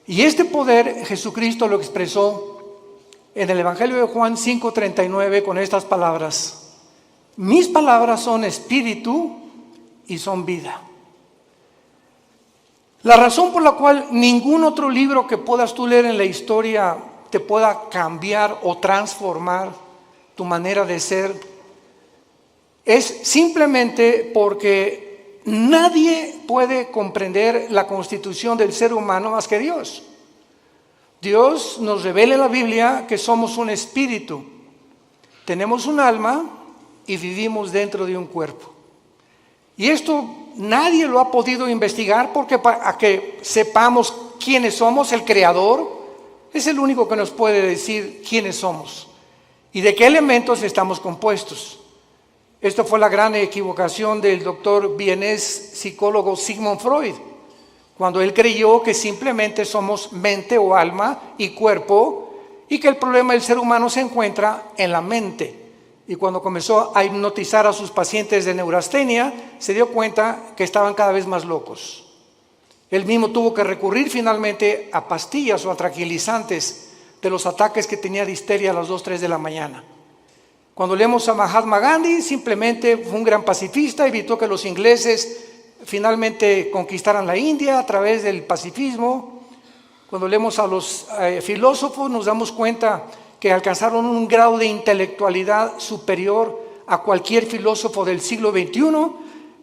Y este poder Jesucristo lo expresó en el Evangelio de Juan 5:39 con estas palabras: mis palabras son espíritu y son vida. La razón por la cual ningún otro libro que puedas tú leer en la historia te pueda cambiar o transformar tu manera de ser es simplemente porque nadie puede comprender la constitución del ser humano más que Dios. Dios nos revela en la Biblia que somos un espíritu, tenemos un alma y vivimos dentro de un cuerpo. Y esto nadie lo ha podido investigar, porque para que sepamos quiénes somos, el Creador es el único que nos puede decir quiénes somos y de qué elementos estamos compuestos. Esto fue la gran equivocación del doctor vienés psicólogo Sigmund Freud, cuando él creyó que simplemente somos mente o alma y cuerpo, y que el problema del ser humano se encuentra en la mente. Y cuando comenzó a hipnotizar a sus pacientes de neurastenia, se dio cuenta que estaban cada vez más locos. Él mismo tuvo que recurrir finalmente a pastillas o a tranquilizantes de los ataques que tenía de histeria a las 2, 3 de la mañana. Cuando leemos a Mahatma Gandhi, simplemente fue un gran pacifista, evitó que los ingleses finalmente conquistaran la India a través del pacifismo. Cuando leemos a los filósofos, nos damos cuenta que alcanzaron un grado de intelectualidad superior a cualquier filósofo del siglo XXI,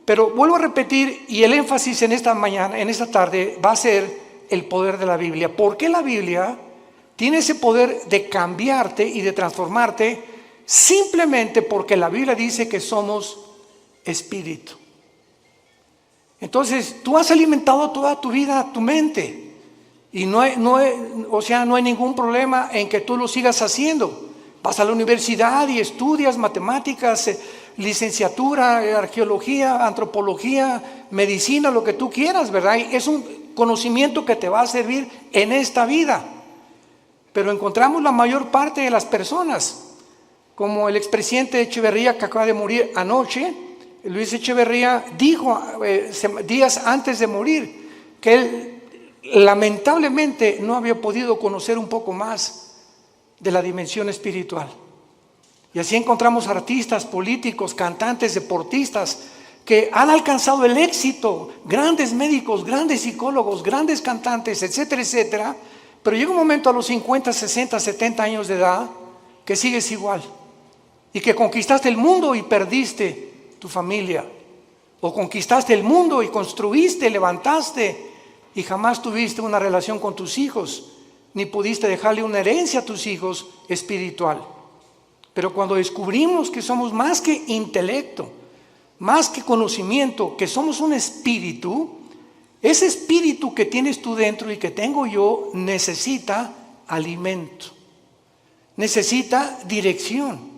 pero vuelvo a repetir, y el énfasis en esta mañana, en esta tarde, va a ser el poder de la Biblia. ¿Por qué la Biblia tiene ese poder de cambiarte y de transformarte? Simplemente porque la Biblia dice que somos espíritu. Entonces, tú has alimentado toda tu vida tu mente. Y no hay ningún problema en que tú lo sigas haciendo. Vas a la universidad y estudias matemáticas, licenciatura, arqueología, antropología, medicina, lo que tú quieras, ¿verdad? Es un conocimiento que te va a servir en esta vida. Pero encontramos la mayor parte de las personas, como el expresidente Echeverría, que acaba de morir anoche. Luis Echeverría dijo días antes de morir que él lamentablemente no había podido conocer un poco más de la dimensión espiritual. Y así encontramos artistas, políticos, cantantes, deportistas que han alcanzado el éxito, grandes médicos, grandes psicólogos, grandes cantantes, etcétera, etcétera. Pero llega un momento a los 50, 60, 70 años de edad que sigues igual, y que conquistaste el mundo y perdiste tu familia, o conquistaste el mundo y construiste, levantaste, y jamás tuviste una relación con tus hijos, ni pudiste dejarle una herencia a tus hijos espiritual. Pero cuando descubrimos que somos más que intelecto, más que conocimiento, que somos un espíritu, ese espíritu que tienes tú dentro y que tengo yo necesita alimento, necesita dirección,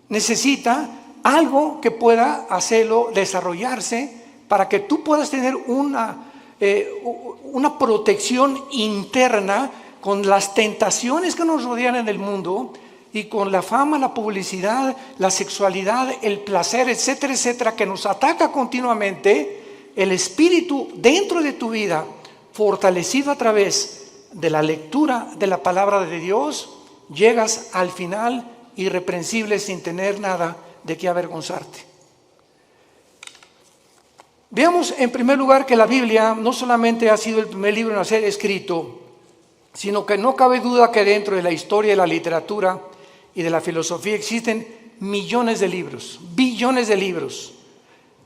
necesita algo que pueda hacerlo desarrollarse para que tú puedas tener una protección interna con las tentaciones que nos rodean en el mundo y con la fama, la publicidad, la sexualidad, el placer, etcétera, etcétera, que nos ataca continuamente. El espíritu dentro de tu vida, fortalecido a través de la lectura de la palabra de Dios, llegas al final irreprensible sin tener nada de qué avergonzarte. Veamos en primer lugar que la Biblia no solamente ha sido el primer libro en ser escrito, sino que no cabe duda que dentro de la historia de la literatura y de la filosofía existen millones de libros, billones de libros,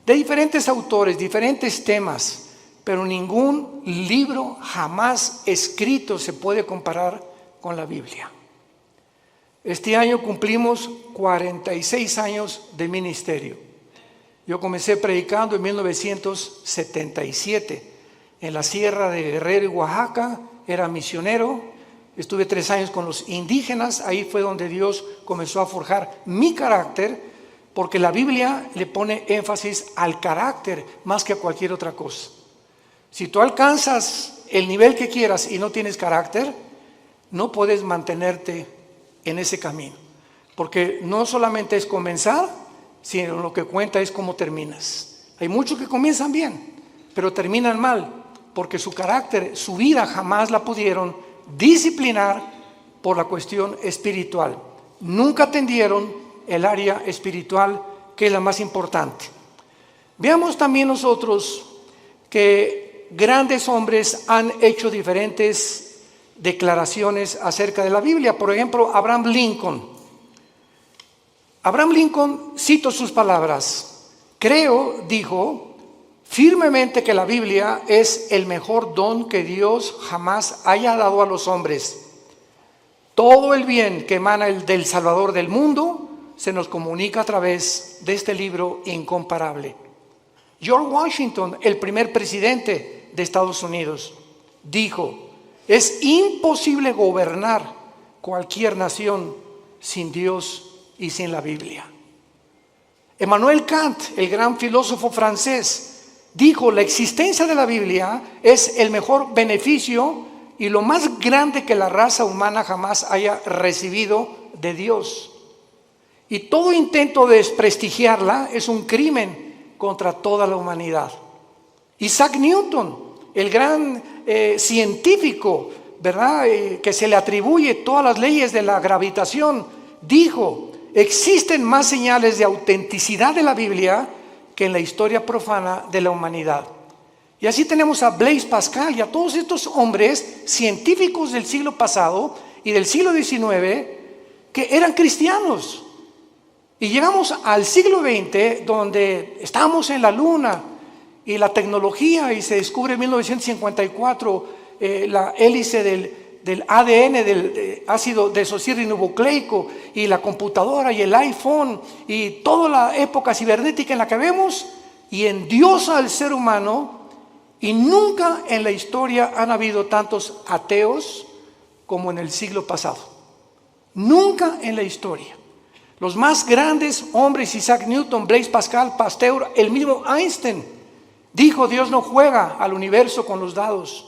de diferentes autores, diferentes temas, pero ningún libro jamás escrito se puede comparar con la Biblia. Este año cumplimos 46 años de ministerio. Yo comencé predicando en 1977 en la Sierra de Guerrero y Oaxaca. Era misionero, estuve 3 años con los indígenas. Ahí fue donde Dios comenzó a forjar mi carácter, porque la Biblia le pone énfasis al carácter más que a cualquier otra cosa. Si tú alcanzas el nivel que quieras y no tienes carácter, no puedes mantenerte en ese camino, porque no solamente es comenzar, sino lo que cuenta es cómo terminas. Hay muchos que comienzan bien, pero terminan mal, porque su carácter, su vida jamás la pudieron disciplinar por la cuestión espiritual. Nunca atendieron el área espiritual, que es la más importante. Veamos también nosotros que grandes hombres han hecho diferentes declaraciones acerca de la Biblia. Por ejemplo, Abraham Lincoln. Abraham Lincoln, cito sus palabras: creo, dijo, firmemente que la Biblia es el mejor don que Dios jamás haya dado a los hombres. Todo el bien que emana del Salvador del mundo se nos comunica a través de este libro incomparable. George Washington, el primer presidente de Estados Unidos, dijo: es imposible gobernar cualquier nación sin Dios y sin la Biblia. Emmanuel Kant, el gran filósofo francés, dijo: la existencia de la Biblia es el mejor beneficio y lo más grande que la raza humana jamás haya recibido de Dios. Y todo intento de desprestigiarla es un crimen contra toda la humanidad. Isaac Newton, el gran científico, ¿verdad? Que se le atribuye todas las leyes de la gravitación, dijo: existen más señales de autenticidad de la Biblia que en la historia profana de la humanidad. Y así tenemos a Blaise Pascal y a todos estos hombres científicos del siglo pasado y del siglo XIX que eran cristianos. Y llegamos al siglo XX, donde estamos en la luna y la tecnología, y se descubre en 1954 la hélice del ADN, del ácido desoxirribonucleico, y la computadora y el iPhone y toda la época cibernética en la que vemos, y endiosa al ser humano. Y nunca en la historia han habido tantos ateos como en el siglo pasado. Nunca en la historia. Los más grandes hombres, Isaac Newton, Blaise Pascal, Pasteur, el mismo Einstein, dijo: Dios no juega al universo con los dados.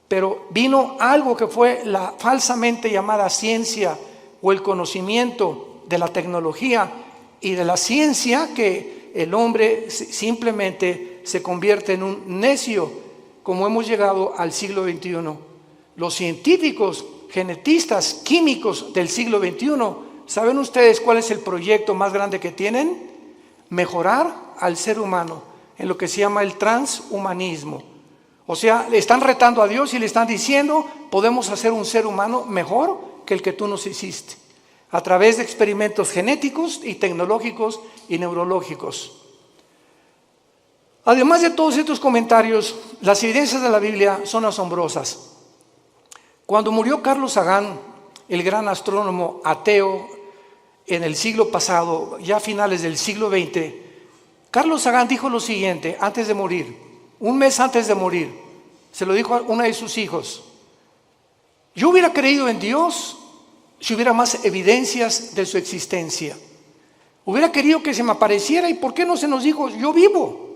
Pero vino algo que fue la falsamente llamada ciencia, o el conocimiento de la tecnología y de la ciencia, que el hombre simplemente se convierte en un necio, como hemos llegado al siglo XXI. Los científicos, genetistas, químicos del siglo XXI, ¿saben ustedes cuál es el proyecto más grande que tienen? Mejorar al ser humano en lo que se llama el transhumanismo. O sea, le están retando a Dios y le están diciendo: podemos hacer un ser humano mejor que el que tú nos hiciste, a través de experimentos genéticos y tecnológicos y neurológicos. Además de todos estos comentarios, las evidencias de la Biblia son asombrosas. Cuando murió Carlos Sagan, el gran astrónomo ateo en el siglo pasado, ya a finales del siglo XX, Carlos Sagan dijo lo siguiente antes de morir, un mes antes de morir. Se lo dijo a uno de sus hijos: yo hubiera creído en Dios si hubiera más evidencias de su existencia. Hubiera querido que se me apareciera. ¿Y por qué no se nos dijo: yo vivo?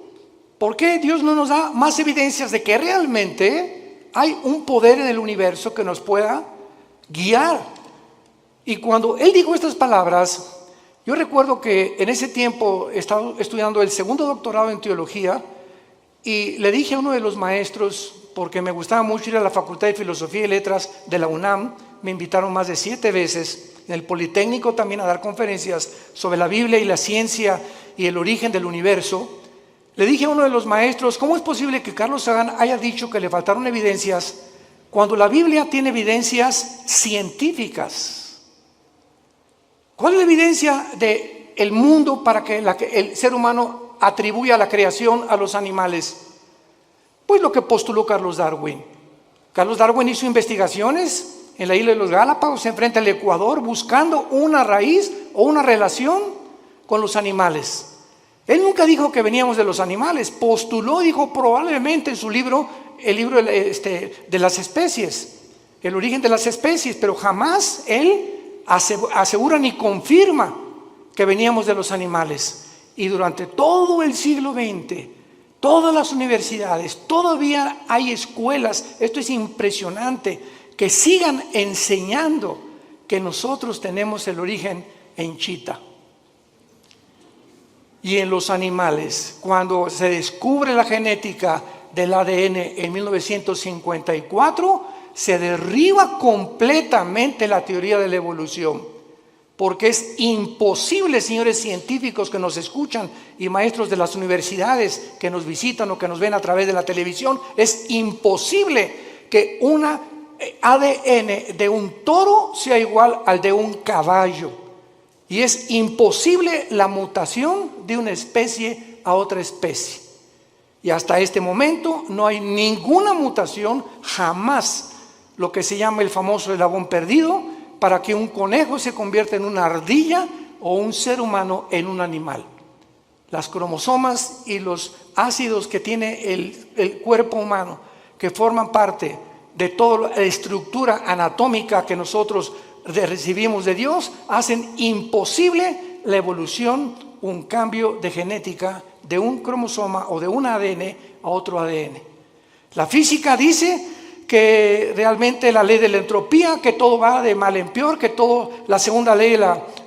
¿Por qué Dios no nos da más evidencias de que realmente hay un poder en el universo que nos pueda guiar? Y cuando él dijo estas palabras, yo recuerdo que en ese tiempo estaba estudiando el segundo doctorado en teología, y le dije a uno de los maestros, porque me gustaba mucho ir a la Facultad de Filosofía y Letras de la UNAM, me invitaron más de 7 veces, en el Politécnico también, a dar conferencias sobre la Biblia y la ciencia y el origen del universo. Le dije a uno de los maestros: ¿cómo es posible que Carlos Sagan haya dicho que le faltaron evidencias cuando la Biblia tiene evidencias científicas? ¿Cuál es la evidencia del mundo para que el ser humano atribuya la creación a los animales? Pues lo que postuló Carlos Darwin. Carlos Darwin hizo investigaciones en la isla de los Galápagos, enfrente al Ecuador, buscando una raíz o una relación con los animales. Él nunca dijo que veníamos de los animales, postuló, dijo probablemente en su libro, el libro de las especies, el origen de las especies, pero jamás él asegura ni confirma que veníamos de los animales. Y durante todo el siglo XX, todas las universidades, todavía hay escuelas, esto es impresionante, que sigan enseñando que nosotros tenemos el origen en Chita y en los animales. Cuando se descubre la genética del ADN en 1954, se derriba completamente la teoría de la evolución, porque es imposible, señores científicos que nos escuchan y maestros de las universidades que nos visitan o que nos ven a través de la televisión, es imposible que una ADN de un toro sea igual al de un caballo, y es imposible la mutación de una especie a otra especie. Y hasta este momento no hay ninguna mutación, jamás, lo que se llama el famoso eslabón perdido, para que un conejo se convierta en una ardilla o un ser humano en un animal. Las cromosomas y los ácidos que tiene el cuerpo humano, que forman parte de toda la estructura anatómica que nosotros recibimos de Dios, hacen imposible la evolución, un cambio de genética de un cromosoma o de un ADN a otro ADN. La física dice que realmente la ley de la entropía, que todo va de mal en peor, que todo, la segunda ley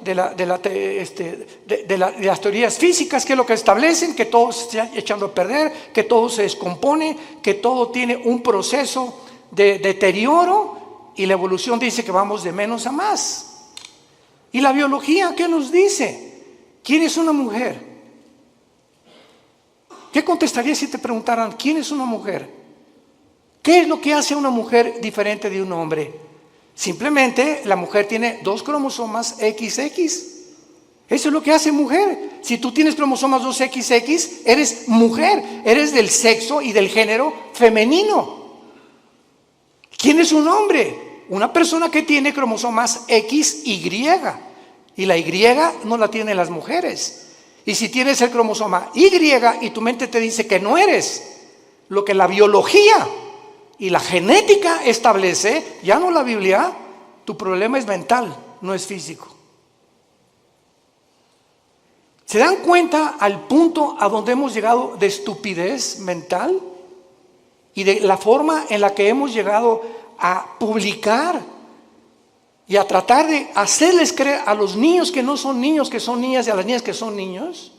de las teorías físicas, que es lo que establecen, que todo se está echando a perder, que todo se descompone, que todo tiene un proceso de deterioro, y la evolución dice que vamos de menos a más. ¿Y la biología qué nos dice? ¿Quién es una mujer? ¿Qué contestarías si te preguntaran quién es una mujer? ¿Qué es lo que hace a una mujer diferente de un hombre? Simplemente la mujer tiene 2 cromosomas XX. Eso es lo que hace mujer. Si tú tienes cromosomas 2XX, eres mujer, eres del sexo y del género femenino. ¿Quién es un hombre? Una persona que tiene cromosomas XY, y la Y no la tienen las mujeres. Y si tienes el cromosoma Y y tu mente te dice que no eres lo que la biología y la genética establece, ya no la Biblia, tu problema es mental, no es físico. ¿Se dan cuenta al punto a donde hemos llegado de estupidez mental? Y de la forma en la que hemos llegado a publicar y a tratar de hacerles creer a los niños que no son niños, que son niñas, y a las niñas que son niños,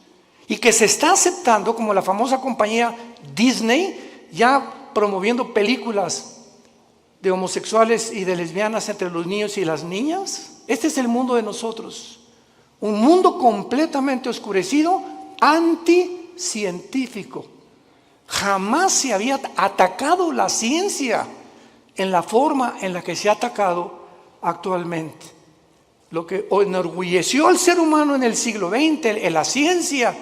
y que se está aceptando, como la famosa compañía Disney, ya promoviendo películas de homosexuales y de lesbianas entre los niños y las niñas. Este es el mundo de nosotros, un mundo completamente oscurecido, anticientífico. Jamás se había atacado la ciencia en la forma en la que se ha atacado actualmente. Lo que enorgulleció al ser humano en el siglo XX, en la ciencia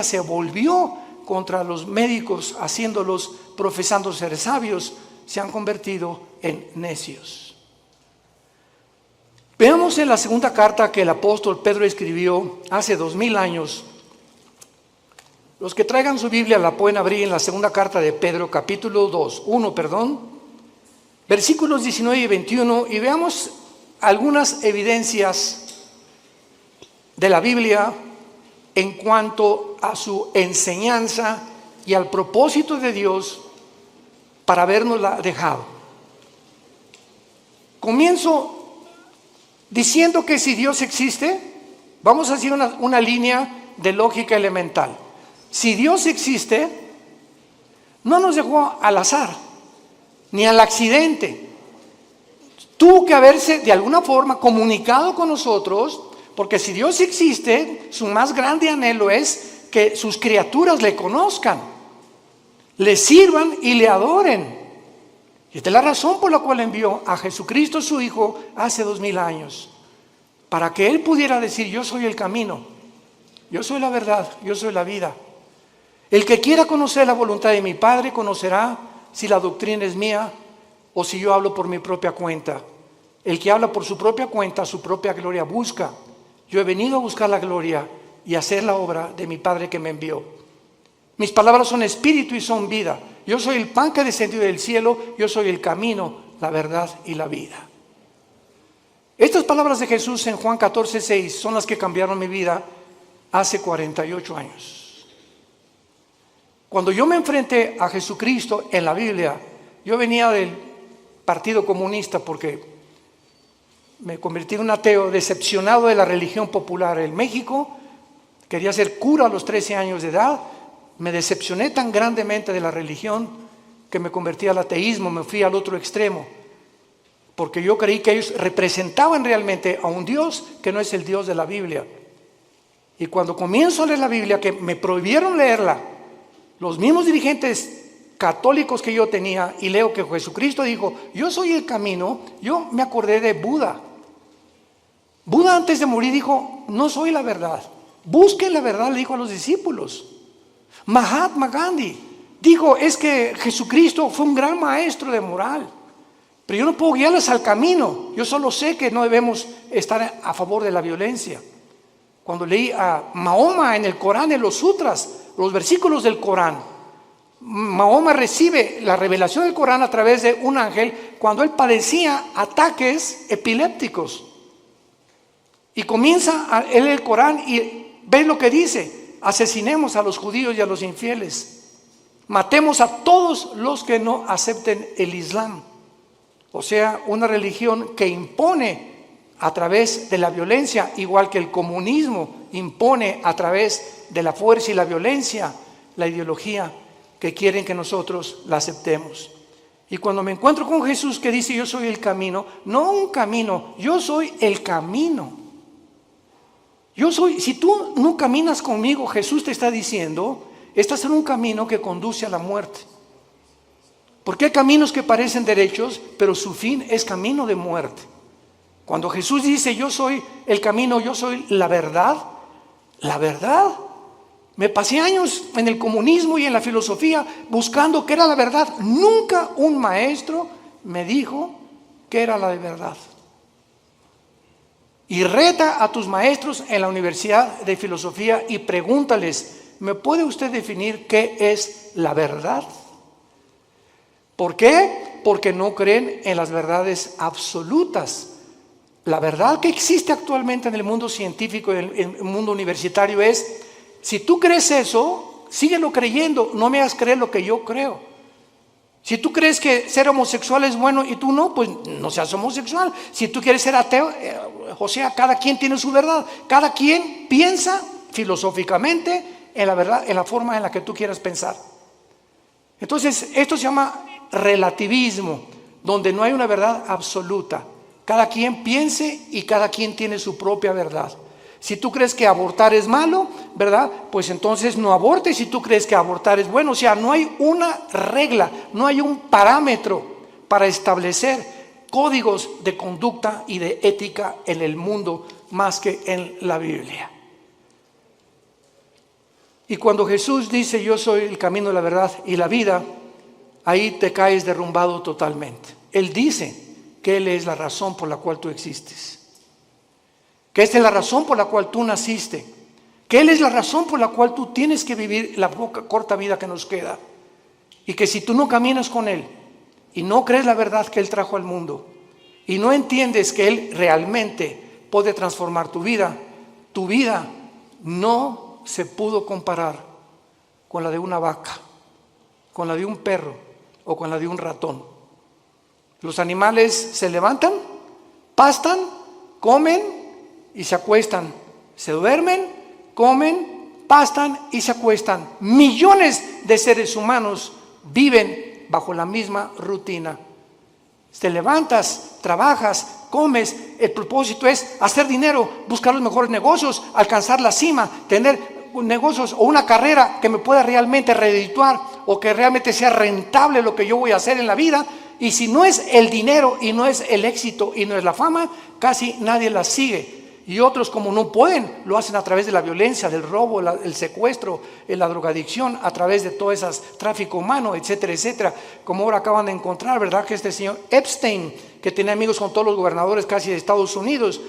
se volvió contra los médicos, haciéndolos, profesando ser sabios, se han convertido en necios. Veamos en la segunda carta que el apóstol Pedro escribió hace 2000 años. Los que traigan su Biblia la pueden abrir en la segunda carta de Pedro, capítulo 1, versículos 19 y 21, y veamos algunas evidencias de la Biblia en cuanto a su enseñanza y al propósito de Dios para habernosla dejado. Comienzo diciendo que si Dios existe, vamos a hacer una línea de lógica elemental. Si Dios existe, no nos dejó al azar, ni al accidente. Tuvo que haberse de alguna forma comunicado con nosotros, porque si Dios existe, su más grande anhelo es que sus criaturas le conozcan, le sirvan y le adoren. Y esta es la razón por la cual envió a Jesucristo su Hijo hace 2000 años, para que Él pudiera decir: yo soy el camino, yo soy la verdad, yo soy la vida. El que quiera conocer la voluntad de mi Padre conocerá si la doctrina es mía o si yo hablo por mi propia cuenta. El que habla por su propia cuenta, su propia gloria busca. Yo he venido a buscar la gloria y hacer la obra de mi Padre que me envió. Mis palabras son espíritu y son vida. Yo soy el pan que ha descendido del cielo, yo soy el camino, la verdad y la vida. Estas palabras de Jesús en Juan 14:6 son las que cambiaron mi vida hace 48 años. Cuando yo me enfrenté a Jesucristo en la Biblia, yo venía del Partido Comunista porque me convertí en un ateo decepcionado de la religión popular en México. Quería ser cura a los 13 años de edad, Me decepcioné tan grandemente de la religión que me convertí al ateísmo, me fui al otro extremo, porque yo creí que ellos representaban realmente a un Dios que no es el Dios de la Biblia. Y cuando comienzo a leer la Biblia, que me prohibieron leerla, los mismos dirigentes católicos que yo tenía, y leo que Jesucristo dijo, yo soy el camino, yo me acordé de Buda. Buda antes de morir dijo, no soy la verdad, busquen la verdad, le dijo a los discípulos. Mahatma Gandhi dijo, es que Jesucristo fue un gran maestro de moral, pero yo no puedo guiarles al camino, yo solo sé que no debemos estar a favor de la violencia. Cuando leí a Mahoma en el Corán, en los sutras, los versículos del Corán, Mahoma recibe la revelación del Corán a través de un ángel cuando él padecía ataques epilépticos. Y comienza a leer el Corán y ve lo que dice: asesinemos a los judíos y a los infieles, matemos a todos los que no acepten el Islam. O sea, una religión que impone a través de la violencia, igual que el comunismo impone a través de la fuerza y la violencia, la ideología que quieren que nosotros la aceptemos. Y cuando me encuentro con Jesús que dice yo soy el camino, no un camino, yo soy el camino. Yo soy, si tú no caminas conmigo, Jesús te está diciendo, estás en un camino que conduce a la muerte. Porque hay caminos que parecen derechos, pero su fin es camino de muerte. Cuando Jesús dice yo soy el camino, yo soy la verdad, me pasé años en el comunismo y en la filosofía buscando qué era la verdad. Nunca un maestro me dijo qué era la verdad. Y reta a tus maestros en la Universidad de Filosofía y pregúntales, ¿me puede usted definir qué es la verdad? ¿Por qué? Porque no creen en las verdades absolutas. La verdad que existe actualmente en el mundo científico y en el mundo universitario es, si tú crees eso, síguelo creyendo, no me hagas creer lo que yo creo. Si tú crees que ser homosexual es bueno y tú no, pues no seas homosexual. Si tú quieres ser ateo, o sea, cada quien tiene su verdad. Cada quien piensa filosóficamente en la verdad, en la forma en la que tú quieras pensar. Entonces, esto se llama relativismo, donde no hay una verdad absoluta. Cada quien piense y cada quien tiene su propia verdad. Si tú crees que abortar es malo, ¿verdad? Pues entonces no abortes. Si tú crees que abortar es bueno, o sea, no hay una regla, no hay un parámetro para establecer códigos de conducta y de ética en el mundo más que en la Biblia. Y cuando Jesús dice yo soy el camino, la verdad y la vida, ahí te caes derrumbado totalmente. Él dice que Él es la razón por la cual tú existes, que esta es la razón por la cual tú naciste, que Él es la razón por la cual tú tienes que vivir la corta vida que nos queda, y que si tú no caminas con Él y no crees la verdad que Él trajo al mundo y no entiendes que Él realmente puede transformar tu vida no se pudo comparar con la de una vaca, con la de un perro o con la de un ratón. Los animales se levantan, pastan, comen y se acuestan, se duermen, comen, pastan y se acuestan. Millones de seres humanos viven bajo la misma rutina. Te levantas, trabajas, comes, el propósito es hacer dinero, buscar los mejores negocios, alcanzar la cima, tener negocios o una carrera que me pueda realmente redituar o que realmente sea rentable lo que yo voy a hacer en la vida. Y si no es el dinero y no es el éxito y no es la fama, casi nadie la sigue. Y otros, como no pueden, lo hacen a través de la violencia, del robo, el secuestro, la drogadicción, a través de todo ese tráfico humano, etcétera, etcétera. Como ahora acaban de encontrar, ¿verdad? Que este señor Epstein, que tenía amigos con todos los gobernadores casi de Estados Unidos,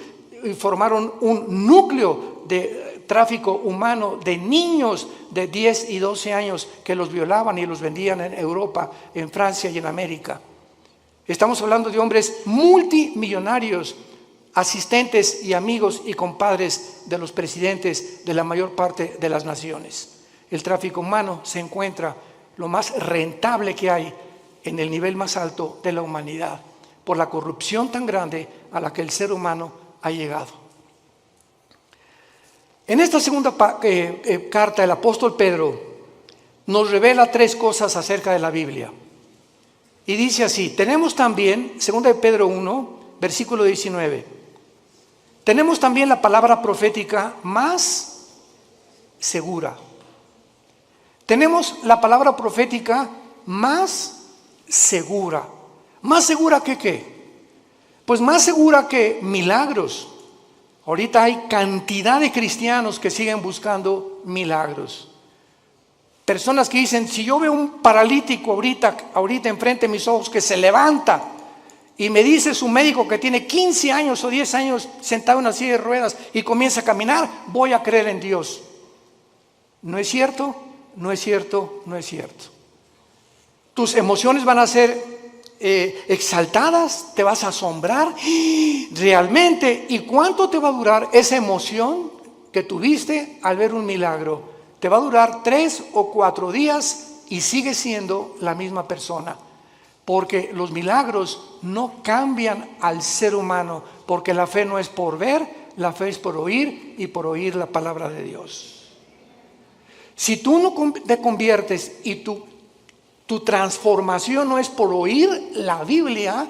y formaron un núcleo de tráfico humano de niños de 10 y 12 años que los violaban y los vendían en Europa, en Francia y en América. Estamos hablando de hombres multimillonarios, asistentes y amigos y compadres de los presidentes de la mayor parte de las naciones. El tráfico humano se encuentra lo más rentable que hay en el nivel más alto de la humanidad, por la corrupción tan grande a la que el ser humano ha llegado. En esta segunda carta, el apóstol Pedro nos revela tres cosas acerca de la Biblia. Y dice así, tenemos también, 2 de Pedro 1, versículo 19, tenemos también la palabra profética más segura. Tenemos la palabra profética más segura. ¿Más segura que qué? Pues más segura que milagros. Ahorita hay cantidad de cristianos que siguen buscando milagros. Personas que dicen, si yo veo un paralítico ahorita enfrente de mis ojos que se levanta y me dice su médico que tiene 15 años o 10 años sentado en una silla de ruedas y comienza a caminar, voy a creer en Dios. ¿No es cierto? No es cierto, no es cierto. Tus emociones van a ser exaltadas, te vas a asombrar realmente. ¿Y cuánto te va a durar esa emoción que tuviste al ver un milagro? Te va a durar 3 o 4 días y sigues siendo la misma persona, porque los milagros no cambian al ser humano, porque la fe no es por ver, la fe es por oír y por oír la palabra de Dios. Si tú no te conviertes y tu transformación no es por oír la Biblia,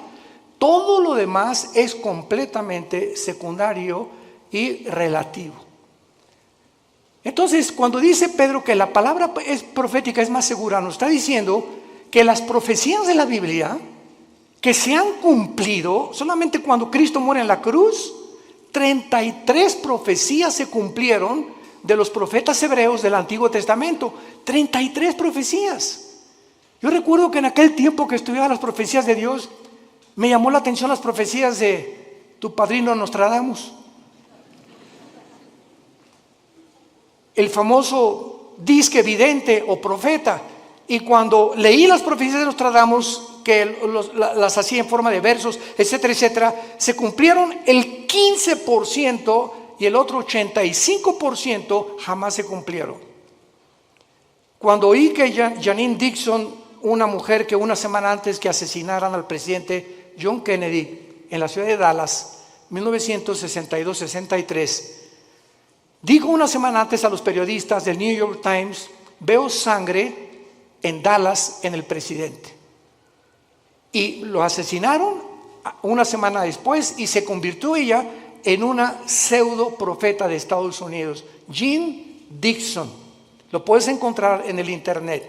todo lo demás es completamente secundario y relativo. Entonces, cuando dice Pedro que la palabra profética es más segura, nos está diciendo que las profecías de la Biblia que se han cumplido, solamente cuando Cristo muere en la cruz, 33 profecías se cumplieron de los profetas hebreos del Antiguo Testamento. 33 profecías. Yo recuerdo que en aquel tiempo que estudiaba las profecías de Dios, me llamó la atención las profecías de tu padrino Nostradamus. El famoso disque vidente o profeta. Y cuando leí las profecías de Nostradamus, que las hacía en forma de versos, etcétera, etcétera, se cumplieron el 15% y el otro 85% jamás se cumplieron. Cuando oí que Janine Dixon, una mujer que una semana antes que asesinaran al presidente John Kennedy en la ciudad de Dallas, 1962-63, dijo una semana antes a los periodistas del New York Times, veo sangre en Dallas en el presidente. Y lo asesinaron una semana después y se convirtió ella en una pseudo profeta de Estados Unidos, Jean Dixon. Lo puedes encontrar en el internet.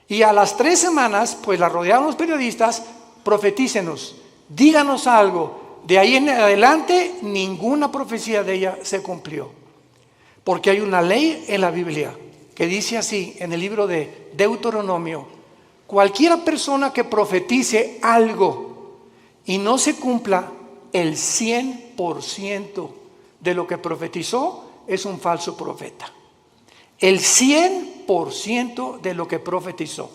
Y a las 3 semanas, pues la rodearon los periodistas, profetícenos, díganos algo. De ahí en adelante, ninguna profecía de ella se cumplió. Porque hay una ley en la Biblia que dice así, en el libro de Deuteronomio, cualquiera persona que profetice algo y no se cumpla el 100% de lo que profetizó, es un falso profeta. El 100% de lo que profetizó.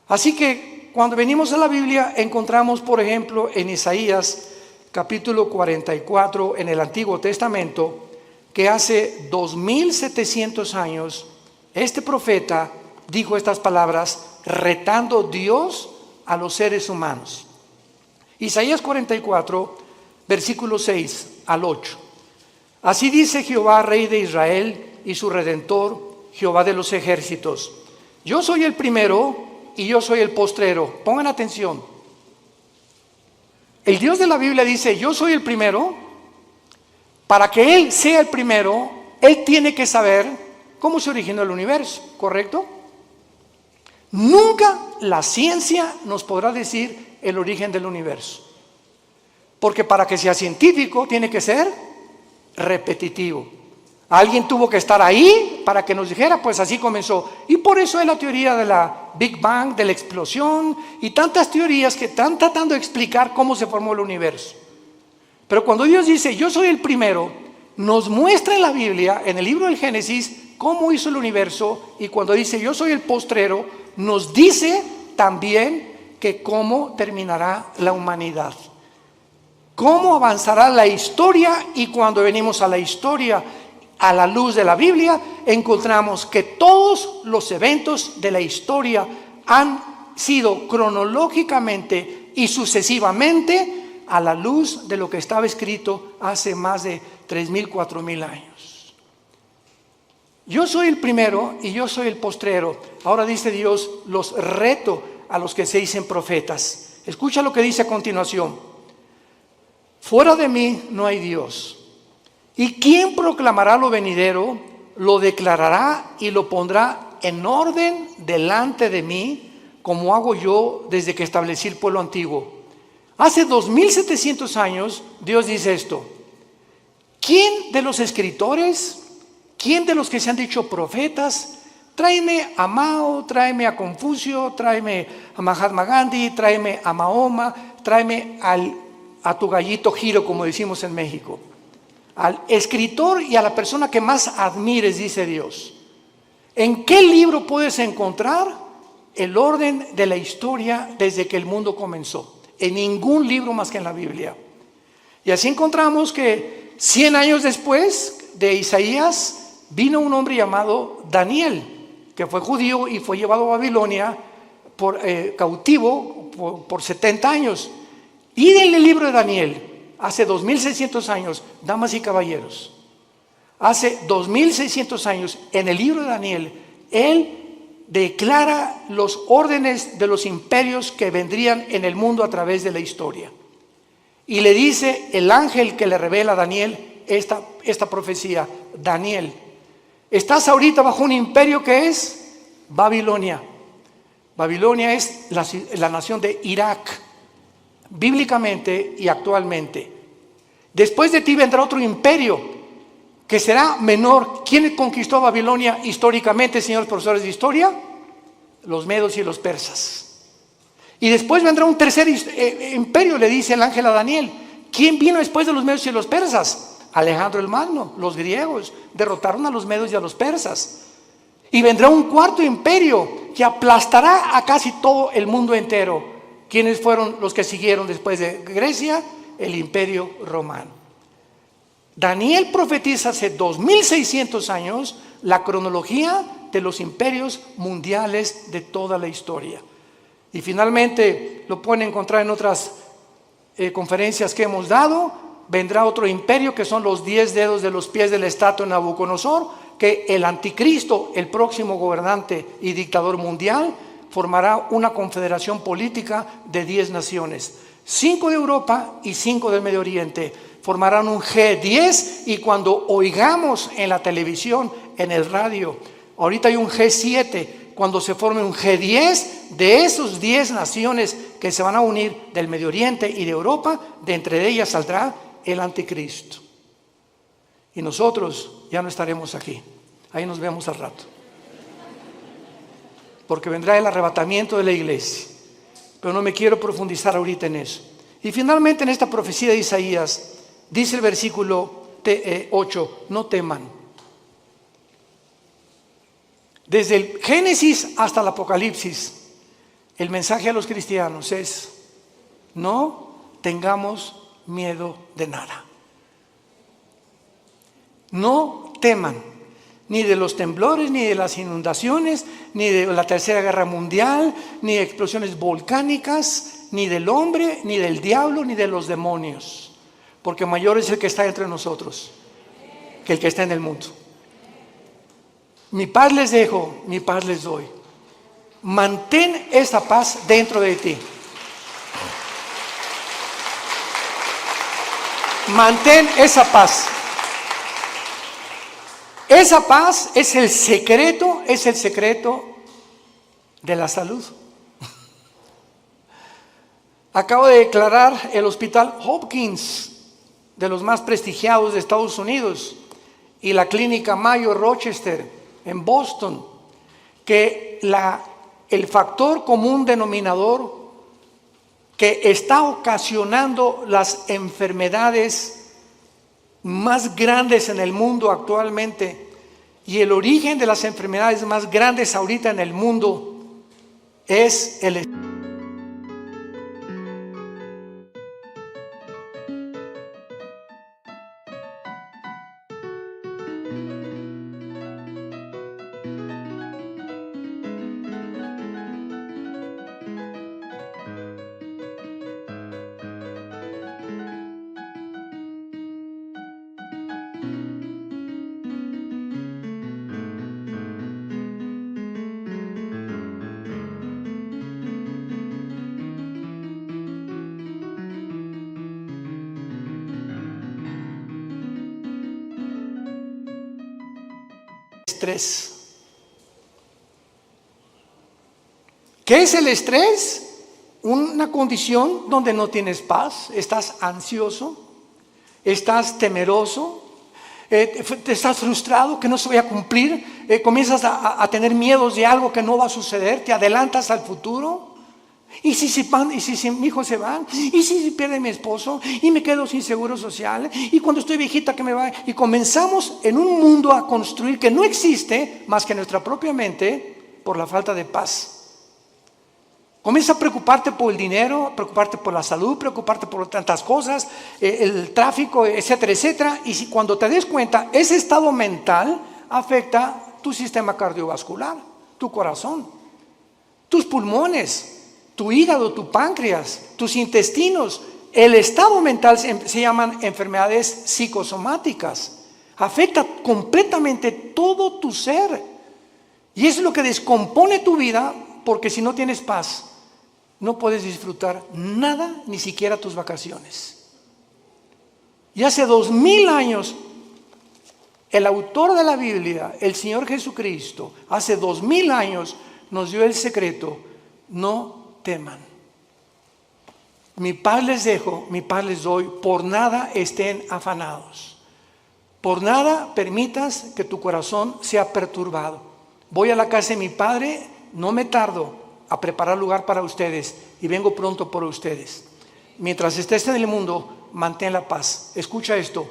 Así que cuando venimos a la Biblia encontramos, por ejemplo, en Isaías capítulo 44 en el Antiguo Testamento, que hace 2700 años este profeta dijo estas palabras retando Dios a los seres humanos. Isaías 44, versículo 6 al 8. Así dice Jehová, Rey de Israel y su Redentor, Jehová de los ejércitos. Yo soy el primero y yo soy el postrero. Pongan atención. El Dios de la Biblia dice, yo soy el primero. Para que Él sea el primero, Él tiene que saber cómo se originó el universo, ¿correcto? Nunca la ciencia nos podrá decir el origen del universo. Porque para que sea científico tiene que ser repetitivo. Alguien tuvo que estar ahí para que nos dijera, pues así comenzó. Y por eso es la teoría de la Big Bang, de la explosión y tantas teorías que están tratando de explicar cómo se formó el universo. Pero cuando Dios dice, yo soy el primero, nos muestra en la Biblia, en el libro del Génesis, cómo hizo el universo. Y cuando dice, yo soy el postrero, nos dice también que cómo terminará la humanidad. Cómo avanzará la historia. Y cuando venimos a la historia, a la luz de la Biblia, encontramos que todos los eventos de la historia han sido cronológicamente y sucesivamente a la luz de lo que estaba escrito hace más de 3,000, 4,000 años. Yo soy el primero y yo soy el postrero. Ahora dice Dios, los reto a los que se dicen profetas. Escucha lo que dice a continuación. Fuera de mí no hay Dios. ¿Y quién proclamará lo venidero? Lo declarará y lo pondrá en orden delante de mí, como hago yo desde que establecí el pueblo antiguo. Hace 2700 años Dios dice esto. ¿Quién de los escritores, quién de los que se han dicho profetas, tráeme a Mao, tráeme a Confucio, tráeme a Mahatma Gandhi, tráeme a Mahoma, tráeme a tu gallito Giro, como decimos en México? Al escritor y a la persona que más admires, dice Dios. ¿En qué libro puedes encontrar el orden de la historia desde que el mundo comenzó? En ningún libro más que en la Biblia. Y así encontramos que 100 años después de Isaías vino un hombre llamado Daniel, que fue judío y fue llevado a Babilonia cautivo por 70 años. Y en el libro de Daniel, hace 2600 años, damas y caballeros, hace 2600 años, en el libro de Daniel, él declara los órdenes de los imperios que vendrían en el mundo a través de la historia. Y le dice el ángel que le revela a Daniel esta profecía: Daniel, estás ahorita bajo un imperio que es Babilonia. Babilonia es la nación de Irak, bíblicamente y actualmente. Después de ti vendrá otro imperio que será menor. ¿Quién conquistó Babilonia históricamente, señores profesores de historia? Los medos y los persas. Y después vendrá un tercer imperio, le dice el ángel a Daniel. ¿Quién vino después de los medos y los persas? Alejandro el Magno. Los griegos derrotaron a los medos y a los persas. Y vendrá un cuarto imperio que aplastará a casi todo el mundo entero. ¿Quiénes fueron los que siguieron después de Grecia? El imperio romano. Daniel profetiza hace 2600 años la cronología de los imperios mundiales de toda la historia. Y finalmente lo pueden encontrar en otras conferencias que hemos dado. Vendrá otro imperio que son los 10 dedos de los pies de la estatua de Nabucodonosor, que el anticristo, el próximo gobernante y dictador mundial, formará una confederación política de 10 naciones. 5 de Europa y 5 del Medio Oriente. Formarán un G10 y cuando oigamos en la televisión, en el radio, ahorita hay un G7, cuando se forme un G10 de esos 10 naciones que se van a unir del Medio Oriente y de Europa, de entre ellas saldrá el anticristo. Y nosotros ya no estaremos aquí. Ahí nos vemos al rato. Porque vendrá el arrebatamiento de la iglesia. Pero no me quiero profundizar ahorita en eso. Y finalmente en esta profecía de Isaías, dice el versículo 8, no teman. Desde el Génesis hasta el Apocalipsis, el mensaje a los cristianos es: no tengamos miedo de nada. No teman, ni de los temblores, ni de las inundaciones, ni de la Tercera Guerra Mundial, ni de explosiones volcánicas, ni del hombre, ni del diablo, ni de los demonios. Porque mayor es el que está entre nosotros que el que está en el mundo. Mi paz les dejo, mi paz les doy. Mantén esa paz dentro de ti. Mantén esa paz. Esa paz es el secreto de la salud. Acabo de declarar el Hospital Hopkins, de los más prestigiados de Estados Unidos, y la Clínica Mayo Rochester en Boston, que el factor común denominador que está ocasionando las enfermedades más grandes en el mundo actualmente y el origen de las enfermedades más grandes ahorita en el mundo es el estrés. ¿Qué es el estrés? Una condición donde no tienes paz, estás ansioso, estás temeroso, te estás frustrado que no se vaya a cumplir, comienzas a tener miedos de algo que no va a suceder, te adelantas al futuro. ¿Y si mi hijo se va? ¿Y si pierde mi esposo? ¿Y me quedo sin seguro social? ¿Y cuando estoy viejita que me va? Y comenzamos en un mundo a construir que no existe más que nuestra propia mente por la falta de paz. Comienza a preocuparte por el dinero, preocuparte por la salud, preocuparte por tantas cosas, el tráfico, etcétera, etcétera. Y si cuando te des cuenta, ese estado mental afecta tu sistema cardiovascular, tu corazón, tus pulmones, tu hígado, tu páncreas, tus intestinos. El estado mental se llaman enfermedades psicosomáticas. Afecta completamente todo tu ser. Y es lo que descompone tu vida, porque si no tienes paz, no puedes disfrutar nada, ni siquiera tus vacaciones. Y hace 2000 años, el autor de la Biblia, el Señor Jesucristo, hace 2000 años nos dio el secreto: no teman. Mi paz les dejo, mi paz les doy, por nada estén afanados. Por nada permitas que tu corazón sea perturbado. Voy a la casa de mi Padre, no me tardo a preparar lugar para ustedes y vengo pronto por ustedes. Mientras estés en el mundo, mantén la paz. Escucha esto: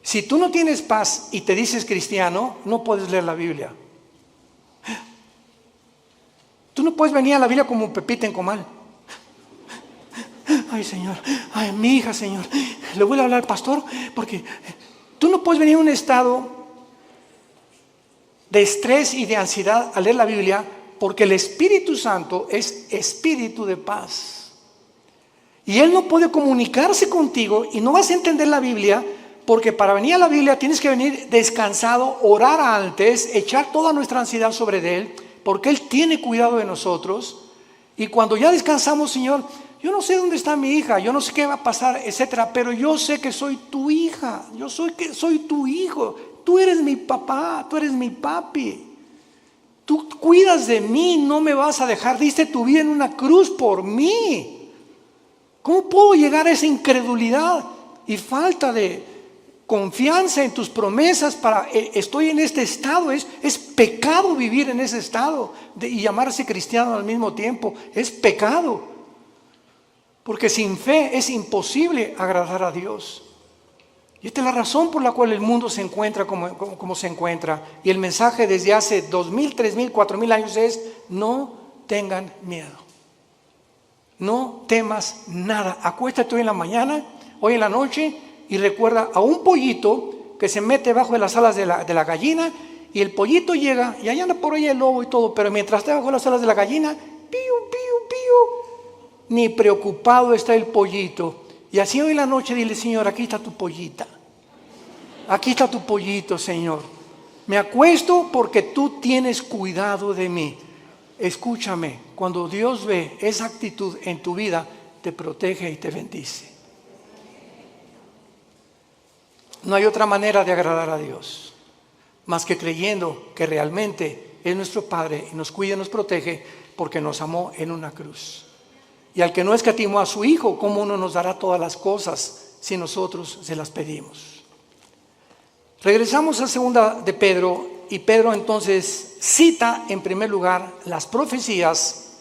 si tú no tienes paz y te dices cristiano, no puedes leer la Biblia. Tú no puedes venir a la Biblia como un Pepita en comal. Ay, Señor, ay, mi hija, Señor, le voy a hablar al pastor, porque tú no puedes venir en un estado de estrés y de ansiedad a leer la Biblia, porque el Espíritu Santo es espíritu de paz. Y Él no puede comunicarse contigo y no vas a entender la Biblia, porque para venir a la Biblia tienes que venir descansado, orar antes, echar toda nuestra ansiedad sobre Él, porque Él tiene cuidado de nosotros. Y cuando ya descansamos, Señor, yo no sé dónde está mi hija, yo no sé qué va a pasar, etcétera, pero yo sé que soy tu hija, soy tu hijo, tú eres mi papá, tú eres mi papi. Tú cuidas de mí, no me vas a dejar, diste tu vida en una cruz por mí. ¿Cómo puedo llegar a esa incredulidad y falta de confianza en tus promesas estoy en este estado? Es pecado vivir en ese estado y llamarse cristiano al mismo tiempo. Es pecado, porque sin fe es imposible agradar a Dios. Y esta es la razón por la cual el mundo se encuentra como se encuentra. Y el mensaje desde hace 2000, 3000, 4000 años es: no tengan miedo. No temas nada. Acuéstate hoy en la mañana, hoy en la noche, y recuerda a un pollito que se mete bajo de las alas de la gallina, y el pollito llega y allá anda por ahí el lobo y todo, pero mientras está bajo las alas de la gallina, pío, pío, pío, ni preocupado está el pollito. Y así hoy en la noche dile: Señor, aquí está tu pollita. Aquí está tu pollito, Señor. Me acuesto porque tú tienes cuidado de mí. Escúchame, cuando Dios ve esa actitud en tu vida, te protege y te bendice. No hay otra manera de agradar a Dios más que creyendo que realmente es nuestro Padre y nos cuida y nos protege porque nos amó en una cruz. Y al que no escatimó a su Hijo, ¿cómo no nos dará todas las cosas si nosotros se las pedimos? Regresamos a segunda de Pedro, y Pedro entonces cita en primer lugar las profecías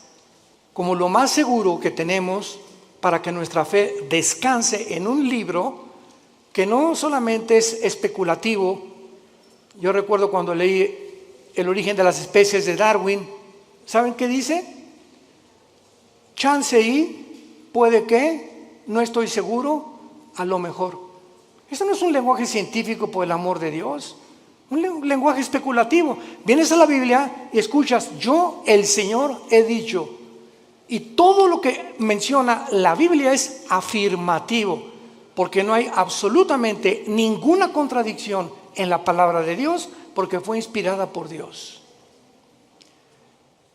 como lo más seguro que tenemos para que nuestra fe descanse en un libro que no solamente es especulativo. Yo recuerdo cuando leí El origen de las especies de Darwin, ¿saben qué dice? Chance y, puede que, no estoy seguro, a lo mejor. Eso no es un lenguaje científico, por el amor de Dios. Un lenguaje especulativo. Vienes a la Biblia y escuchas: yo, el Señor, he dicho. Y todo lo que menciona la Biblia es afirmativo, porque no hay absolutamente ninguna contradicción en la palabra de Dios, porque fue inspirada por Dios.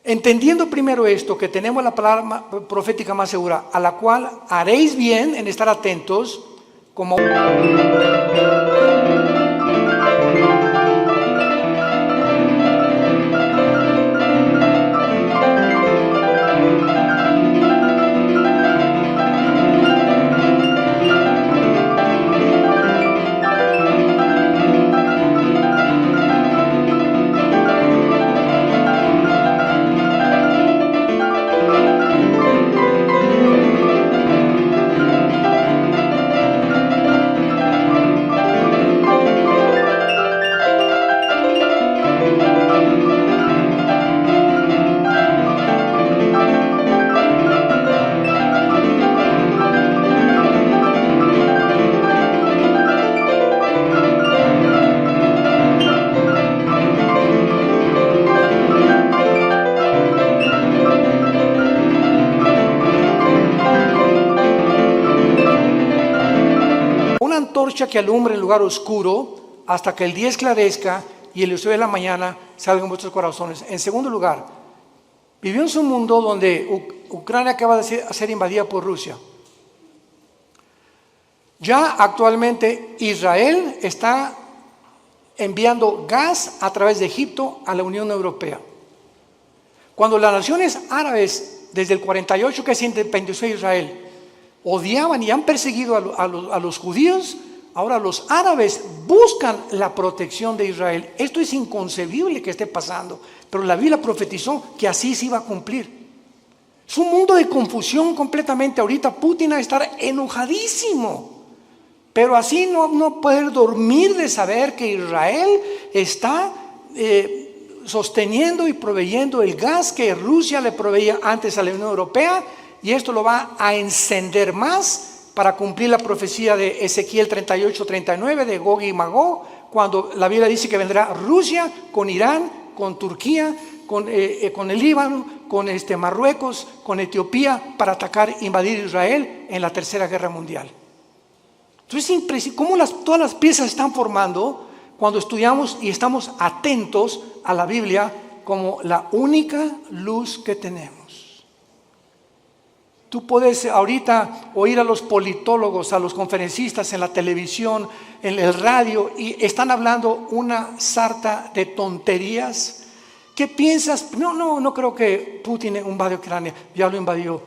Entendiendo primero esto, que tenemos la palabra profética más segura, a la cual haréis bien en estar atentos, como antorcha que alumbre en lugar oscuro hasta que el día esclarezca y el lucero de la mañana salga en vuestros corazones. En segundo lugar, vivimos en un mundo donde Ucrania acaba de ser invadida por Rusia. Ya actualmente Israel está enviando gas a través de Egipto a la Unión Europea. Cuando las naciones árabes, desde el 48 que se independizó Israel, odiaban y han perseguido a los judíos, ahora los árabes buscan la protección de Israel. Esto es inconcebible que esté pasando, pero la Biblia profetizó que así se iba a cumplir. Es un mundo de confusión completamente. Ahorita Putin va a estar enojadísimo, pero así no poder dormir de saber que Israel está sosteniendo y proveyendo el gas que Rusia le proveía antes a la Unión Europea, y esto lo va a encender más para cumplir la profecía de Ezequiel 38-39 de Gog y Magog, cuando la Biblia dice que vendrá Rusia con Irán, con Turquía, con el Líbano, con Marruecos, con Etiopía, para atacar, invadir Israel en la Tercera Guerra Mundial. Entonces es impresionante cómo todas las piezas están formando cuando estudiamos y estamos atentos a la Biblia como la única luz que tenemos. Tú puedes ahorita oír a los politólogos, a los conferencistas en la televisión, en el radio, y están hablando una sarta de tonterías. ¿Qué piensas? No creo que Putin invadió Ucrania, ya lo invadió.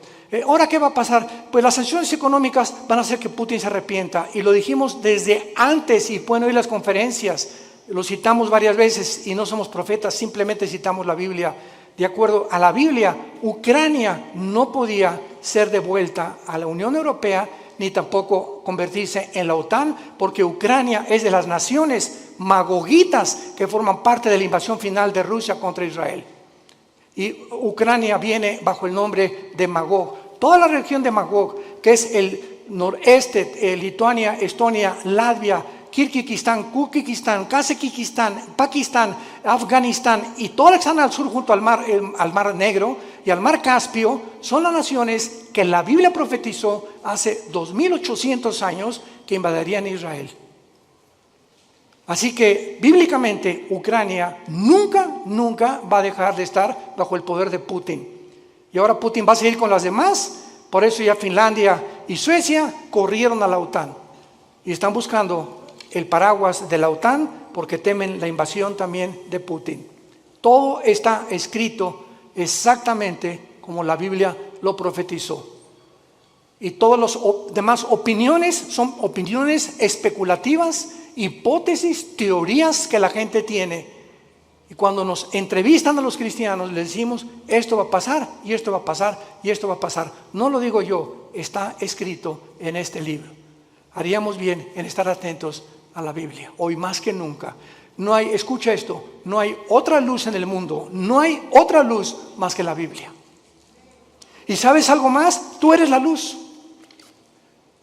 ¿Ahora qué va a pasar? Pues las sanciones económicas van a hacer que Putin se arrepienta, y lo dijimos desde antes, y pueden oír las conferencias, lo citamos varias veces y no somos profetas, simplemente citamos la Biblia. De acuerdo a la Biblia, Ucrania no podía ser devuelta a la Unión Europea ni tampoco convertirse en la OTAN, porque Ucrania es de las naciones magogitas que forman parte de la invasión final de Rusia contra Israel. Y Ucrania viene bajo el nombre de Magog. Toda la región de Magog, que es el noreste, Lituania, Estonia, Latvia, Kirguistán, Kuzbekistán, Kazajistán, Pakistán, Afganistán y todas las que están al sur junto al mar Negro y al mar Caspio, son las naciones que la Biblia profetizó hace 2800 años que invadirían Israel. Así que bíblicamente Ucrania nunca va a dejar de estar bajo el poder de Putin. Y ahora Putin va a seguir con las demás. Por eso ya Finlandia y Suecia corrieron a la OTAN y están buscando el paraguas de la OTAN porque temen la invasión también de Putin. Todo está escrito exactamente como la Biblia lo profetizó. Y todas las demás opiniones son opiniones especulativas, hipótesis, teorías que la gente tiene. Y cuando nos entrevistan a los cristianos, les decimos, esto va a pasar, y esto va a pasar, y esto va a pasar. No lo digo yo, está escrito en este libro. Haríamos bien en estar atentos a la Biblia, hoy más que nunca. No hay, escucha esto, no hay otra luz en el mundo, no hay otra luz más que la Biblia. ¿Y sabes algo más? Tú eres la luz.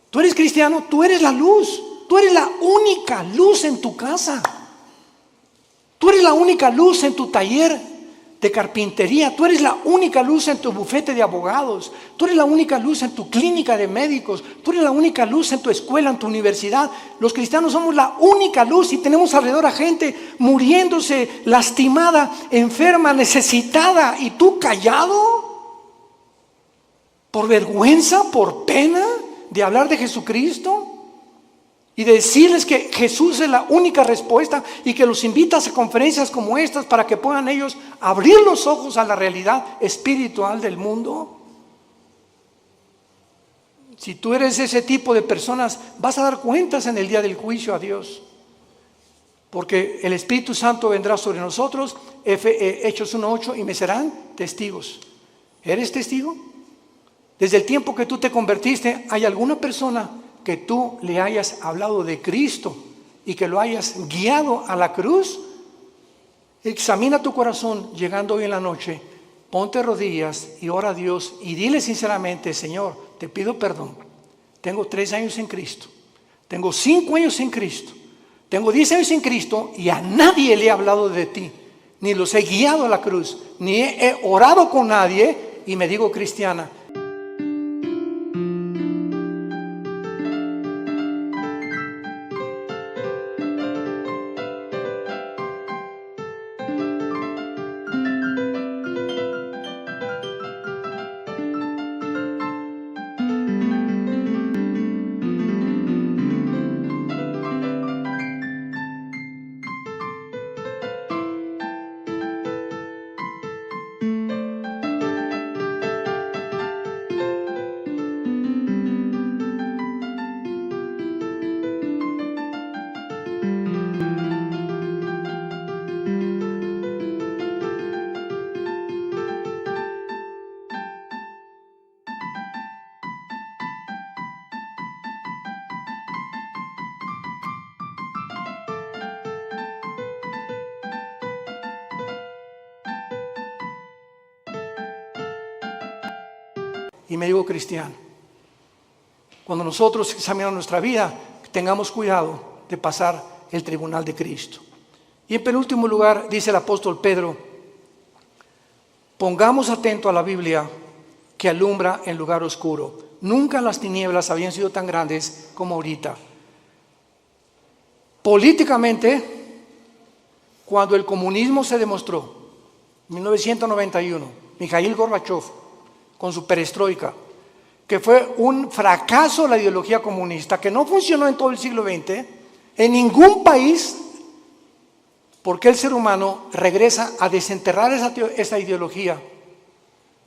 Tú eres cristiano, tú eres la luz. Tú eres la única luz en tu casa. Tú eres la única luz en tu taller de carpintería. Tú eres la única luz en tu bufete de abogados. Tú eres la única luz en tu clínica de médicos. Tú eres la única luz en tu escuela, en tu universidad. Los cristianos somos la única luz y tenemos alrededor a gente muriéndose, lastimada, enferma, necesitada. ¿Y tú callado? ¿Por vergüenza, por pena de hablar de Jesucristo? Y de decirles que Jesús es la única respuesta y que los invitas a conferencias como estas para que puedan ellos abrir los ojos a la realidad espiritual del mundo. Si tú eres ese tipo de personas, vas a dar cuentas en el día del juicio a Dios. Porque el Espíritu Santo vendrá sobre nosotros, Hechos 1:8, y me serán testigos. ¿Eres testigo? Desde el tiempo que tú te convertiste, ¿hay alguna persona que tú le hayas hablado de Cristo y que lo hayas guiado a la cruz? Examina tu corazón llegando hoy en la noche, ponte rodillas y ora a Dios y dile sinceramente: Señor, te pido perdón. Tengo 3 años en Cristo, tengo 5 años en Cristo, tengo 10 años en Cristo y a nadie le he hablado de ti, ni los he guiado a la cruz, ni he orado con nadie y me digo cristiana. y me digo cristiano. Cuando nosotros examinamos nuestra vida, tengamos cuidado de pasar el tribunal de Cristo. Y en penúltimo lugar, dice el apóstol Pedro, pongamos atento a la Biblia que alumbra en lugar oscuro. Nunca las tinieblas habían sido tan grandes como ahorita. Políticamente, cuando el comunismo se demostró, en 1991, Mikhail Gorbachev, con su perestroika, que fue un fracaso la ideología comunista, que no funcionó en todo el siglo XX, en ningún país, porque el ser humano regresa a desenterrar esa ideología.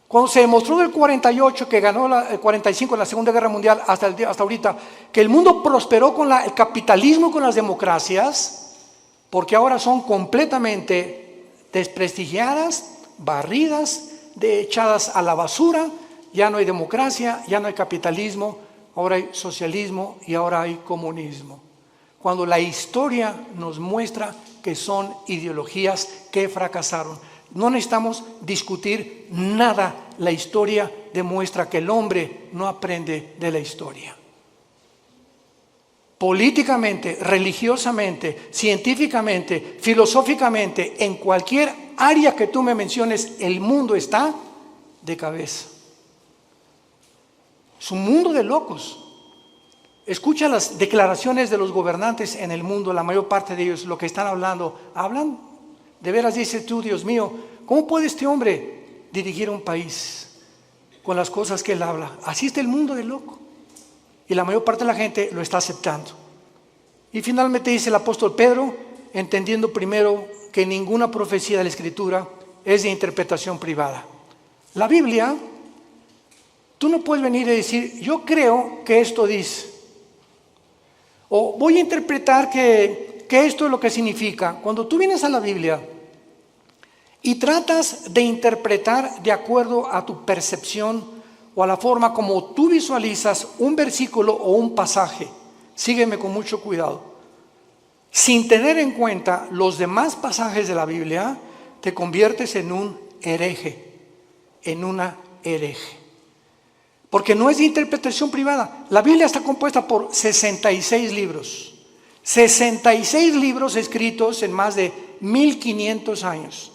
Cuando se demostró del 48, que ganó el 45 en la Segunda Guerra Mundial, hasta ahorita, que el mundo prosperó con el capitalismo y con las democracias, porque ahora son completamente desprestigiadas, barridas, echadas a la basura. Ya no hay democracia, ya no hay capitalismo, ahora hay socialismo y ahora hay comunismo. Cuando la historia nos muestra que son ideologías que fracasaron. No necesitamos discutir nada. La historia demuestra que el hombre no aprende de la historia. Políticamente, religiosamente, científicamente, filosóficamente, en cualquier área que tú me menciones, el mundo está de cabeza. Es un mundo de locos. Escucha las declaraciones de los gobernantes en el mundo, la mayor parte de ellos, lo que están hablando. Hablan, de veras dices tú, Dios mío, ¿cómo puede este hombre dirigir un país con las cosas que él habla? Así está el mundo de loco. Y la mayor parte de la gente lo está aceptando. Y finalmente dice el apóstol Pedro, entendiendo primero que ninguna profecía de la Escritura es de interpretación privada. La Biblia, tú no puedes venir y decir, yo creo que esto dice. O voy a interpretar que esto es lo que significa. Cuando tú vienes a la Biblia y tratas de interpretar de acuerdo a tu percepción o a la forma como tú visualizas un versículo o un pasaje, sígueme con mucho cuidado. Sin tener en cuenta los demás pasajes de la Biblia, te conviertes en un hereje, en una hereje. Porque no es de interpretación privada. La Biblia está compuesta por 66 libros. 66 libros escritos en más de 1500 años.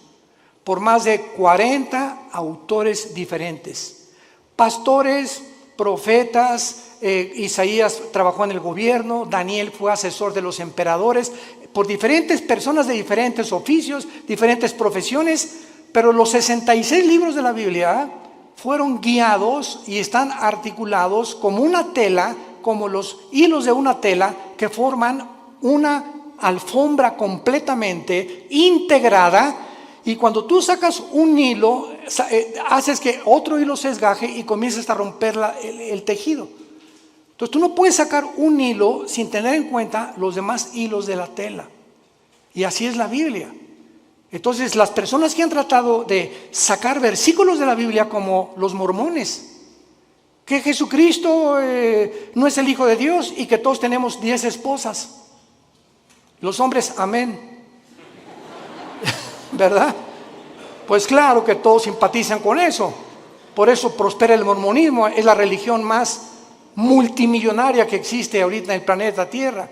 Por más de 40 autores diferentes. Pastores, profetas, Isaías trabajó en el gobierno, Daniel fue asesor de los emperadores, por diferentes personas de diferentes oficios, diferentes profesiones, pero los 66 libros de la Biblia fueron guiados y están articulados como una tela, como los hilos de una tela que forman una alfombra completamente integrada. Y cuando tú sacas un hilo, haces que otro hilo se desgaje y comienzas a romper el tejido. Entonces tú no puedes sacar un hilo sin tener en cuenta los demás hilos de la tela. Y así es la Biblia. Entonces las personas que han tratado de sacar versículos de la Biblia, como los mormones, que Jesucristo no es el Hijo de Dios y que todos tenemos 10 esposas. Los hombres, amén. ¿Verdad? Pues claro que todos simpatizan con eso. Por eso prospera el mormonismo, es la religión más multimillonaria que existe ahorita en el planeta Tierra.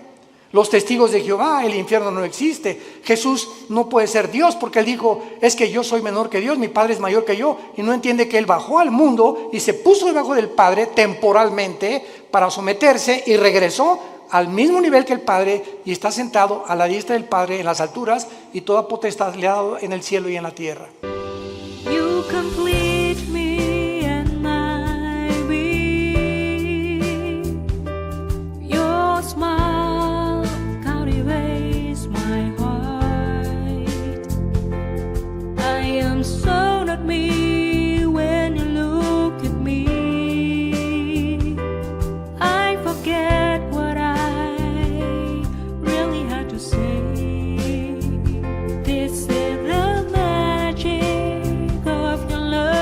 Los testigos de Jehová, el infierno no existe. Jesús no puede ser Dios porque él dijo, es que yo soy menor que Dios, mi Padre es mayor que yo. Y no entiende que él bajó al mundo y se puso debajo del Padre temporalmente para someterse y regresó al mismo nivel que el Padre y está sentado a la diestra del Padre en las alturas y toda potestad le ha dado en el cielo y en la tierra. You complete me and my being. Your smile captivates my heart. I am so not me when you look at me. I forget what I really had to say. This is the magic of your love.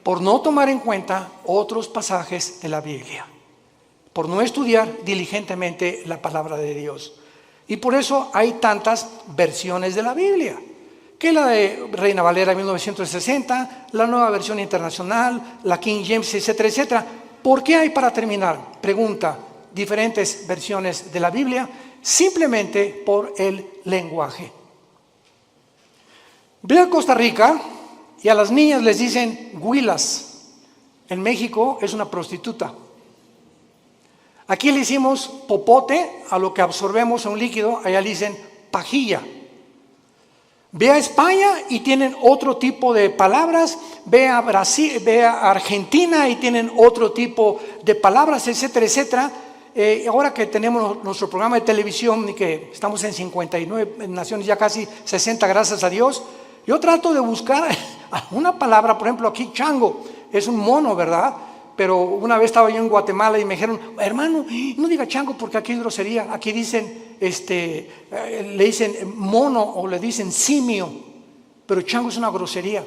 por no tomar en cuenta otros pasajes de la Biblia, por no estudiar diligentemente la palabra de Dios. Y por eso hay tantas versiones de la Biblia, que la de Reina Valera 1960, la Nueva Versión Internacional, la King James, etcétera, etcétera. ¿Por qué hay, para terminar, pregunta, diferentes versiones de la Biblia? Simplemente por el lenguaje. Ve a Costa Rica y a las niñas les dicen huilas. En México es una prostituta. Aquí le hicimos popote a lo que absorbemos en un líquido, allá le dicen pajilla. Ve a España y tienen otro tipo de palabras, ve a Brasil, ve a Argentina y tienen otro tipo de palabras, etcétera, etcétera. Ahora que tenemos nuestro programa de televisión y que estamos en 59 naciones, ya casi 60, gracias a Dios, yo trato de buscar una palabra. Por ejemplo, aquí chango es un mono, ¿verdad? Pero una vez estaba yo en Guatemala y me dijeron, hermano, no diga chango porque aquí es grosería. Aquí dicen, le dicen mono o le dicen simio, pero chango es una grosería.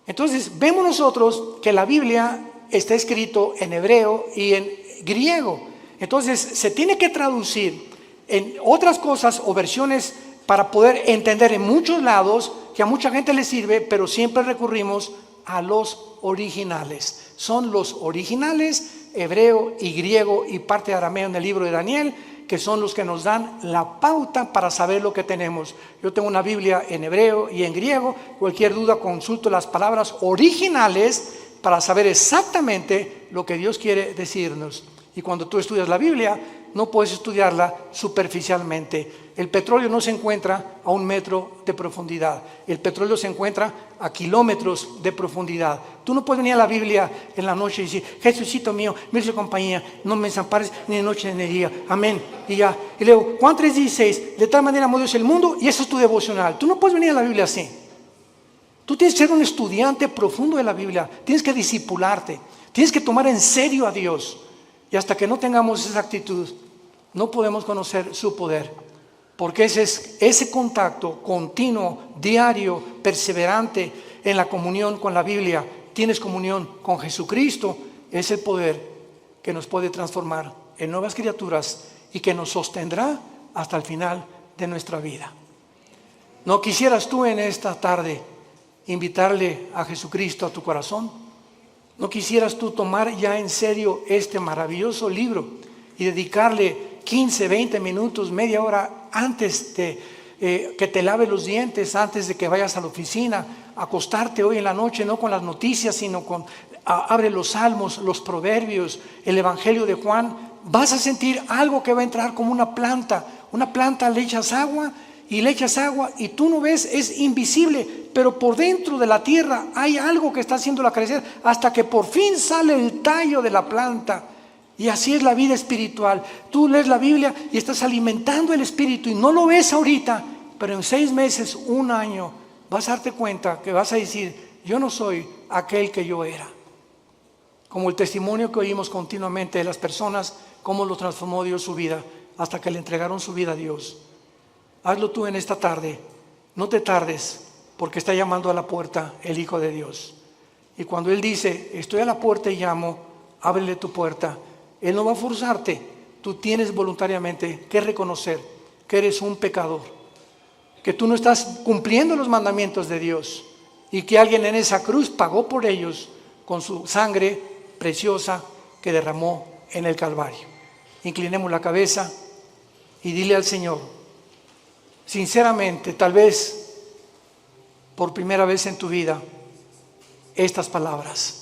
Entonces vemos nosotros que la Biblia está escrito en hebreo y en griego. Entonces se tiene que traducir en otras cosas o versiones para poder entender en muchos lados, que a mucha gente le sirve, pero siempre recurrimos a los originales. Son los originales, hebreo y griego y parte de arameo en el libro de Daniel, que son los que nos dan la pauta para saber lo que tenemos. Yo tengo una Biblia en hebreo y en griego. Cualquier duda, consulto las palabras originales para saber exactamente lo que Dios quiere decirnos. Y cuando tú estudias la Biblia, no puedes estudiarla superficialmente. El petróleo no se encuentra a 1 metro de profundidad. El petróleo se encuentra a kilómetros de profundidad. Tú no puedes venir a la Biblia en la noche y decir, Jesucito mío, me hizo compañía, no me desampares ni de noche ni de día. Amén. Y ya. Y luego, Juan 3:16, de tal manera amó Dios el mundo, y eso es tu devocional. Tú no puedes venir a la Biblia así. Tú tienes que ser un estudiante profundo de la Biblia. Tienes que discipularte. Tienes que tomar en serio a Dios. Y hasta que no tengamos esa actitud, no podemos conocer su poder. Porque ese contacto continuo, diario, perseverante en la comunión con la Biblia, tienes comunión con Jesucristo, es el poder que nos puede transformar en nuevas criaturas y que nos sostendrá hasta el final de nuestra vida. ¿No quisieras tú en esta tarde invitarle a Jesucristo a tu corazón? ¿No quisieras tú tomar ya en serio este maravilloso libro y dedicarle 15, 20 minutos, media hora antes de que te lave los dientes, antes de que vayas a la oficina, acostarte hoy en la noche, no con las noticias, sino abre los salmos, los proverbios, el evangelio de Juan? Vas a sentir algo que va a entrar como una planta. Una planta le echas agua y tú no ves, es invisible, pero por dentro de la tierra hay algo que está haciéndola crecer hasta que por fin sale el tallo de la planta. Y así es la vida espiritual. Tú lees la Biblia y estás alimentando el espíritu y no lo ves ahorita, pero en 6 meses, 1 año, vas a darte cuenta que vas a decir, yo no soy aquel que yo era. Como el testimonio que oímos continuamente de las personas, cómo lo transformó Dios su vida hasta que le entregaron su vida a Dios. Hazlo tú en esta tarde. No te tardes, porque está llamando a la puerta el Hijo de Dios. Y cuando Él dice, estoy a la puerta y llamo, ábrele tu puerta. Él no va a forzarte. Tú tienes voluntariamente que reconocer que eres un pecador, que tú no estás cumpliendo los mandamientos de Dios y que alguien en esa cruz pagó por ellos con su sangre preciosa que derramó en el Calvario. Inclinemos la cabeza y dile al Señor, sinceramente, tal vez por primera vez en tu vida, estas palabras.